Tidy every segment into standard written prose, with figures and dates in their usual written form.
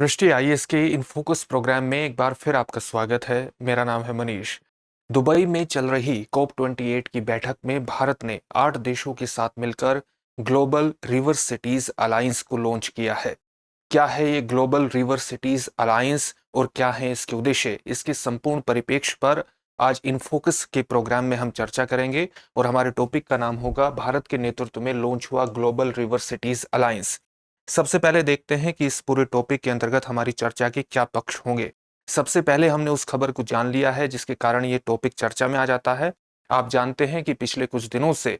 दृष्टि आईएएस के in focus programme में एक बार फिर आपका स्वागत है। मेरा नाम है मनीष। दुबई में चल रही COP 28 की बैठक में भारत ने 8 देशों के साथ मिलकर ग्लोबल रिवर सिटीज अलायंस को लॉन्च किया है। क्या है ये ग्लोबल रिवर सिटीज अलायंस और क्या है इसके उद्देश्य, इसके संपूर्ण परिप्रेक्ष्य पर आज इन फोकस के प्रोग्राम में हम चर्चा करेंगे और हमारे टॉपिक का नाम होगा भारत के नेतृत्व में लॉन्च हुआ ग्लोबल रिवर सिटीज अलायंस। सबसे पहले देखते हैं कि इस पूरे टॉपिक के अंतर्गत हमारी चर्चा के क्या पक्ष होंगे। सबसे पहले हमने उस खबर को जान लिया है जिसके कारण ये टॉपिक चर्चा में आ जाता है। आप जानते हैं कि पिछले कुछ दिनों से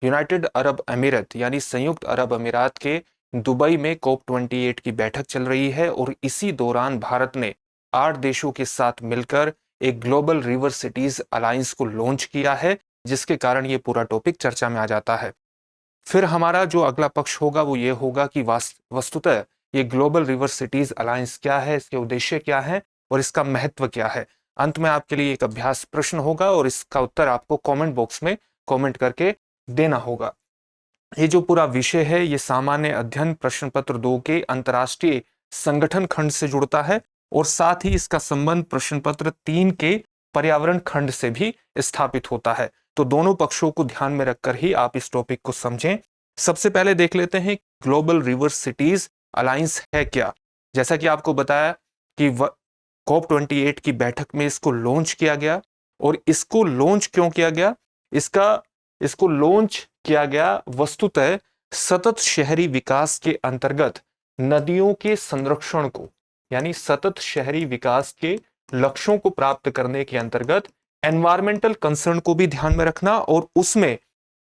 यूनाइटेड अरब अमीरत यानी संयुक्त अरब अमीरात के दुबई में COP 28 की बैठक चल रही है और इसी दौरान भारत ने 8 देशों के साथ मिलकर एक ग्लोबल रिवर सिटीज अलायंस को लॉन्च किया है, जिसके कारण ये पूरा टॉपिक चर्चा में आ जाता है। फिर हमारा जो अगला पक्ष होगा वो ये होगा कि वस्तुतः ये ग्लोबल रिवर सिटीज अलायंस क्या है, इसके उद्देश्य क्या है और इसका महत्व क्या है। अंत में आपके लिए एक अभ्यास प्रश्न होगा और इसका उत्तर आपको कमेंट बॉक्स में कमेंट करके देना होगा। ये जो पूरा विषय है ये सामान्य अध्ययन प्रश्न पत्र 2 के अंतर्राष्ट्रीय संगठन खंड से जुड़ता है और साथ ही इसका संबंध प्रश्न पत्र 3 के पर्यावरण खंड से भी स्थापित होता है। तो दोनों पक्षों को ध्यान में रखकर ही आप इस टॉपिक को समझें। सबसे पहले देख लेते हैं ग्लोबल रिवर सिटीज अलायंस है क्या। जैसा कि आपको बताया कि COP 28 की बैठक में इसको लॉन्च किया गया और इसको लॉन्च क्यों किया गया, इसको लॉन्च किया गया वस्तुतः सतत शहरी विकास के अंतर्गत नदियों के संरक्षण को यानी सतत शहरी विकास के लक्ष्यों को प्राप्त करने के अंतर्गत एनवायरमेंटल कंसर्न को भी ध्यान में रखना और उसमें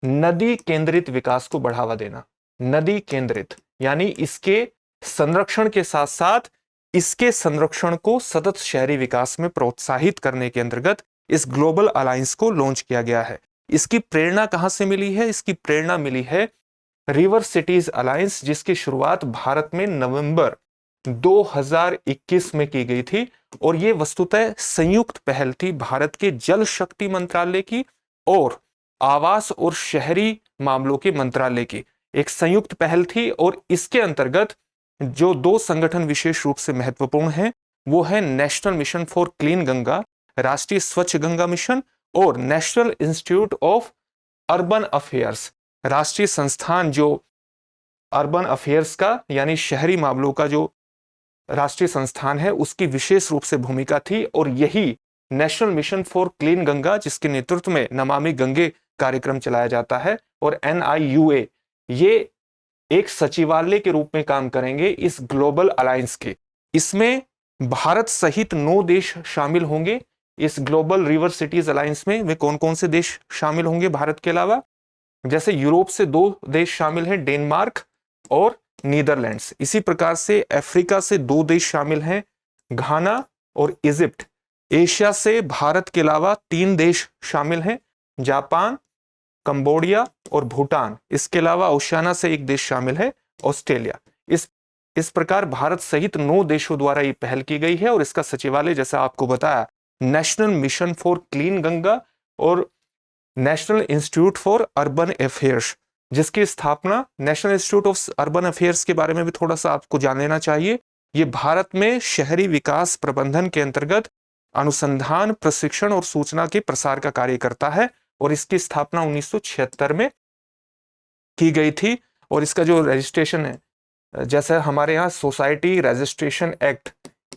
नदी केंद्रित विकास को बढ़ावा देना। नदी केंद्रित यानी इसके संरक्षण के साथ साथ इसके संरक्षण को सतत शहरी विकास में प्रोत्साहित करने के अंतर्गत इस ग्लोबल अलायंस को लॉन्च किया गया है। इसकी प्रेरणा कहां से मिली है? इसकी प्रेरणा मिली है रिवर सिटीज अलायंस, जिसकी शुरुआत भारत में नवंबर 2021 में की गई थी और यह वस्तुतः संयुक्त पहल थी भारत के जल शक्ति मंत्रालय की और आवास और शहरी मामलों के मंत्रालय की। एक संयुक्त पहल थी और इसके अंतर्गत जो 2 संगठन विशेष रूप से महत्वपूर्ण हैं वो है national Mission for Clean Ganga, राष्ट्रीय स्वच्छ गंगा मिशन, और National Institute of Urban affairs, राष्ट्रीय संस्थान जो अर्बन अफेयर्स का यानी शहरी मामलों का जो राष्ट्रीय संस्थान है उसकी विशेष रूप से भूमिका थी। और यही national Mission for Clean Ganga, जिसके नेतृत्व में नमामि गंगे कार्यक्रम चलाया जाता है, और NIUA ये एक सचिवालय के रूप में काम करेंगे इस ग्लोबल अलायंस के। इसमें भारत सहित 9 देश शामिल होंगे। इस ग्लोबल रिवर सिटीज अलायंस में वे कौन कौन से देश शामिल होंगे भारत के अलावा? जैसे यूरोप से 2 देश शामिल हैं, डेनमार्क और नीदरलैंड्स। इसी प्रकार से अफ्रीका से 2 देश शामिल हैं, घाना और इजिप्ट। एशिया से भारत के अलावा 3 देश शामिल हैं, जापान, कंबोडिया और भूटान। इसके अलावा ओशियाना से 1 देश शामिल है, ऑस्ट्रेलिया। इस प्रकार भारत सहित 9 देशों द्वारा ये पहल की गई है और इसका सचिवालय जैसा आपको बताया National Mission for Clean Ganga और National Institute for Urban Affairs, जिसकी स्थापना National Institute of Urban Affairs के बारे में भी थोड़ा सा आपको जान लेना चाहिए। ये भारत में शहरी विकास प्रबंधन के अंतर्गत अनुसंधान, प्रशिक्षण और सूचना के प्रसार का कार्य करता है और इसकी स्थापना 1976 में की गई थी। और इसका जो रजिस्ट्रेशन है, जैसे हमारे यहाँ सोसाइटी रजिस्ट्रेशन एक्ट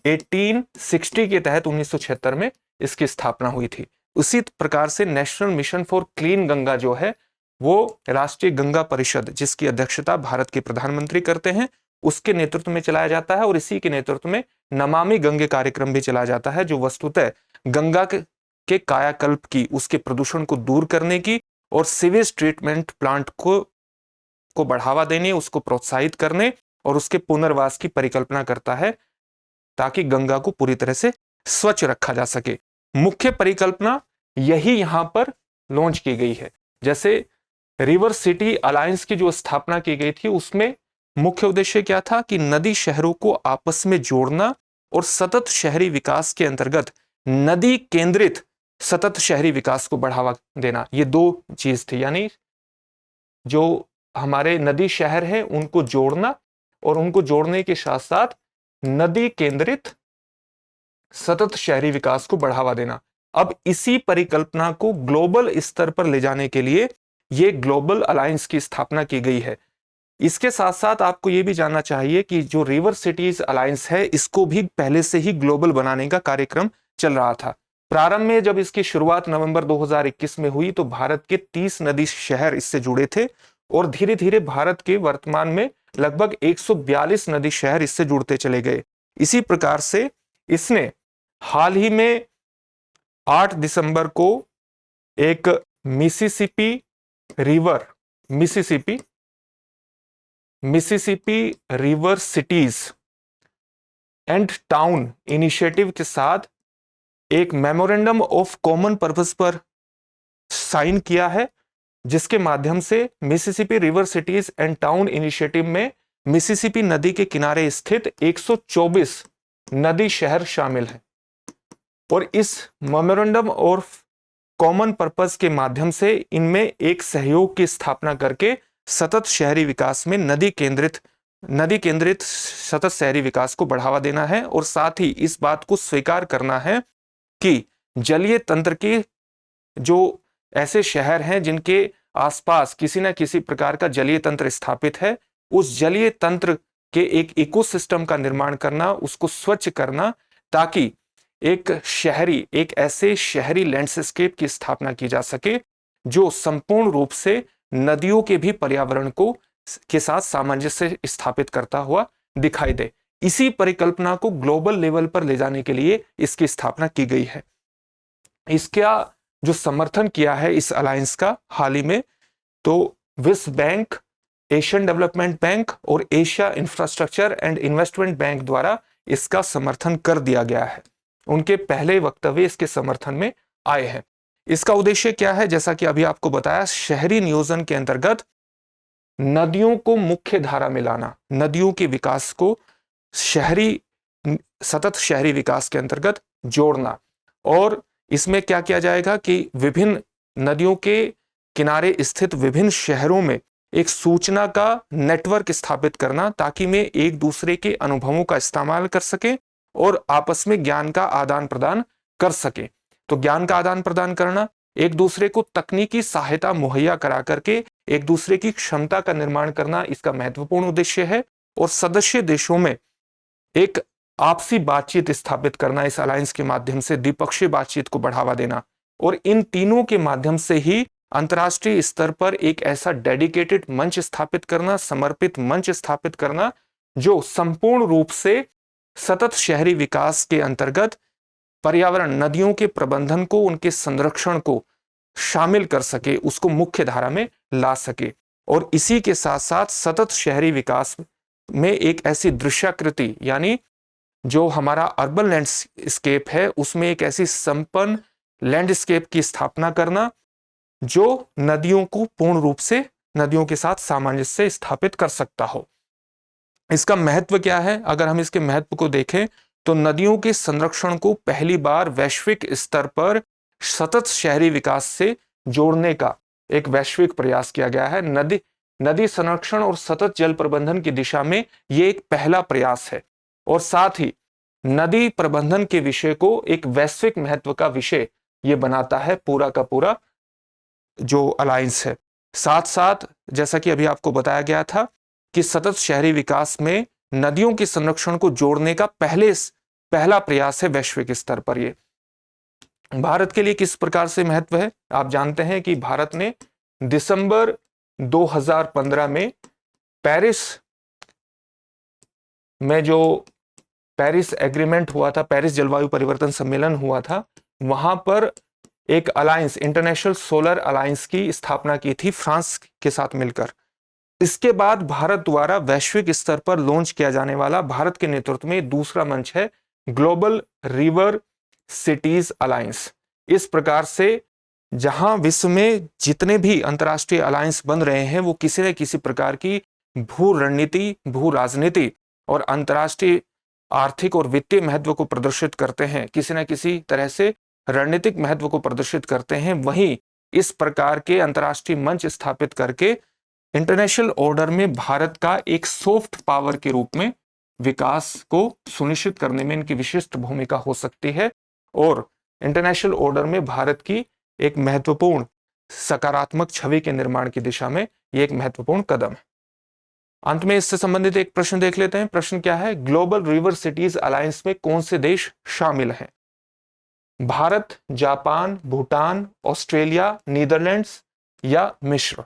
1860 के तहत 1976 में इसकी स्थापना हुई थी। उसी प्रकार से national Mission for Clean Ganga जो है वो राष्ट्रीय गंगा परिषद, जिसकी अध्यक्षता भारत के प्रधानमंत्री करते हैं, उसके नेतृत्व में चलाया जाता है और इसी के नेतृत्व में नमामि गंगे कार्यक्रम भी चलाया जाता है, जो वस्तुतः गंगा के कायाकल्प की, उसके प्रदूषण को दूर करने की और सीवेज ट्रीटमेंट प्लांट को बढ़ावा देने, उसको प्रोत्साहित करने और उसके पुनर्वास की परिकल्पना करता है ताकि गंगा को पूरी तरह से स्वच्छ रखा जा सके। मुख्य परिकल्पना यही यहां पर लॉन्च की गई है। जैसे रिवर सिटी अलायंस की जो स्थापना की गई थी उसमें मुख्य उद्देश्य क्या था कि नदी शहरों को आपस में जोड़ना और सतत शहरी विकास के अंतर्गत नदी केंद्रित सतत शहरी विकास को बढ़ावा देना। ये 2 चीज थी, यानी जो हमारे नदी शहर हैं उनको जोड़ना और उनको जोड़ने के साथ साथ नदी केंद्रित सतत शहरी विकास को बढ़ावा देना। अब इसी परिकल्पना को ग्लोबल स्तर पर ले जाने के लिए ये ग्लोबल अलायंस की स्थापना की गई है। इसके साथ साथ आपको यह भी जानना चाहिए कि जो रिवर सिटीज अलायंस है, इसको भी पहले से ही ग्लोबल बनाने का कार्यक्रम चल रहा था। प्रारंभ में जब इसकी शुरुआत नवंबर 2021 में हुई तो भारत के 30 नदी शहर इससे जुड़े थे और धीरे धीरे भारत के वर्तमान में लगभग 142 नदी शहर इससे जुड़ते चले गए। इसी प्रकार से इसने हाल ही में 8 दिसंबर को एक Mississippi river river cities and town initiative के साथ एक मेमोरेंडम ऑफ कॉमन पर्पस पर साइन किया है, जिसके माध्यम से Mississippi river cities and town initiative में मिसिसिपी नदी के किनारे स्थित 124 नदी शहर शामिल हैं और इस मेमोरेंडम ऑफ कॉमन पर्पस के माध्यम से इनमें एक सहयोग की स्थापना करके सतत शहरी विकास में नदी केंद्रित सतत शहरी विकास को बढ़ावा देना है और साथ ही इस बात को स्वीकार करना है कि जलीय तंत्र के जो ऐसे शहर हैं जिनके आसपास किसी न किसी प्रकार का जलीय तंत्र स्थापित है, उस जलीय तंत्र के एक इकोसिस्टम का निर्माण करना, उसको स्वच्छ करना, ताकि एक ऐसे शहरी लैंडस्केप की स्थापना की जा सके जो संपूर्ण रूप से नदियों के भी पर्यावरण के साथ सामंजस्य स्थापित करता हुआ दिखाई दे। इसी परिकल्पना को ग्लोबल लेवल पर ले जाने के लिए इसकी स्थापना की गई है। इसका जो समर्थन किया है इस अलायंस का हाल ही में, तो विश्व बैंक, एशियन डेवलपमेंट बैंक और Asia infrastructure and investment bank द्वारा इसका समर्थन कर दिया गया है। उनके पहले वक्तव्य इसके समर्थन में आए हैं। इसका उद्देश्य क्या है? जैसा कि अभी आपको बताया, शहरी नियोजन के अंतर्गत नदियों को मुख्य धारा में लाना, नदियों के विकास को सतत शहरी विकास के अंतर्गत जोड़ना। और इसमें क्या किया जाएगा कि विभिन्न नदियों के किनारे स्थित विभिन्न शहरों में एक सूचना का नेटवर्क स्थापित करना, ताकि वे एक दूसरे के अनुभवों का इस्तेमाल कर सके और आपस में ज्ञान का आदान प्रदान कर सके। तो ज्ञान का आदान प्रदान करना, एक दूसरे को तकनीकी सहायता मुहैया करा करके एक दूसरे की क्षमता का निर्माण करना इसका महत्वपूर्ण उद्देश्य है। और सदस्य देशों में एक आपसी बातचीत स्थापित करना, इस अलायंस के माध्यम से द्विपक्षीय बातचीत को बढ़ावा देना। और इन तीनों के माध्यम से ही अंतर्राष्ट्रीय स्तर पर एक ऐसा डेडिकेटेड मंच स्थापित करना, समर्पित मंच स्थापित करना, जो संपूर्ण रूप से सतत शहरी विकास के अंतर्गत पर्यावरण, नदियों के प्रबंधन को, उनके संरक्षण को शामिल कर सके, उसको मुख्य धारा में ला सके। और इसी के साथ साथ सतत शहरी विकास में एक ऐसी दृश्याकृति, यानी जो हमारा अर्बन लैंडस्केप है, उसमें एक ऐसी संपन्न लैंडस्केप की स्थापना करना जो नदियों को पूर्ण रूप से नदियों के साथ सामंजस्य स्थापित कर सकता हो। इसका महत्व क्या है? अगर हम इसके महत्व को देखें तो नदियों के संरक्षण को पहली बार वैश्विक स्तर पर सतत शहरी विकास से जोड़ने का एक वैश्विक प्रयास किया गया है। नदी संरक्षण और सतत जल प्रबंधन की दिशा में यह एक पहला प्रयास है और साथ ही नदी प्रबंधन के विषय को एक वैश्विक महत्व का विषय यह बनाता है पूरा का पूरा जो अलायंस है। साथ साथ जैसा कि अभी आपको बताया गया था कि सतत शहरी विकास में नदियों के संरक्षण को जोड़ने का पहला प्रयास है वैश्विक स्तर पर। ये भारत के लिए किस प्रकार से महत्व है? आप जानते हैं कि भारत ने दिसंबर 2015 में पेरिस में जो पेरिस एग्रीमेंट हुआ था, पेरिस जलवायु परिवर्तन सम्मेलन हुआ था, वहां पर एक अलायंस, इंटरनेशनल सोलर अलायंस की स्थापना की थी फ्रांस के साथ मिलकर। इसके बाद भारत द्वारा वैश्विक स्तर पर लॉन्च किया जाने वाला भारत के नेतृत्व में दूसरा मंच है ग्लोबल रिवर सिटीज अलायंस। इस प्रकार से जहां विश्व में जितने भी अंतर्राष्ट्रीय अलायंस बन रहे हैं वो किसी न किसी प्रकार की भू रणनीति, भू राजनीति और अंतर्राष्ट्रीय आर्थिक और वित्तीय महत्व को प्रदर्शित करते हैं, किसी न किसी तरह से रणनीतिक महत्व को प्रदर्शित करते हैं। वहीं इस प्रकार के अंतर्राष्ट्रीय मंच स्थापित करके इंटरनेशनल ऑर्डर में भारत का एक सॉफ्ट पावर के रूप में विकास को सुनिश्चित करने में इनकी विशिष्ट भूमिका हो सकती है और इंटरनेशनल ऑर्डर में भारत की एक महत्वपूर्ण सकारात्मक छवि के निर्माण की दिशा में यह एक महत्वपूर्ण कदम है। अंत में इससे संबंधित एक प्रश्न देख लेते हैं। प्रश्न क्या है? ग्लोबल रिवर सिटीज अलायंस में कौन से देश शामिल हैं? Bharat, Japan, Bhutan, Australia, Netherlands या मिस्र?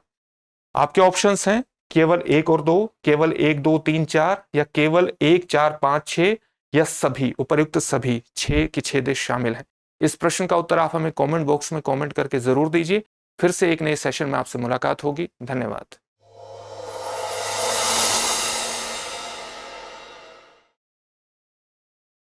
आपके ऑप्शंस हैं केवल 1 और 2, केवल 1, 2, 3, 4 या केवल 1, 4, 5, 6 या सभी, उपर्युक्त सभी 6 के 6 देश शामिल हैं। इस प्रश्न का उत्तर आप हमें कमेंट बॉक्स में कमेंट करके जरूर दीजिए। फिर से एक नए सेशन में आपसे मुलाकात होगी। धन्यवाद।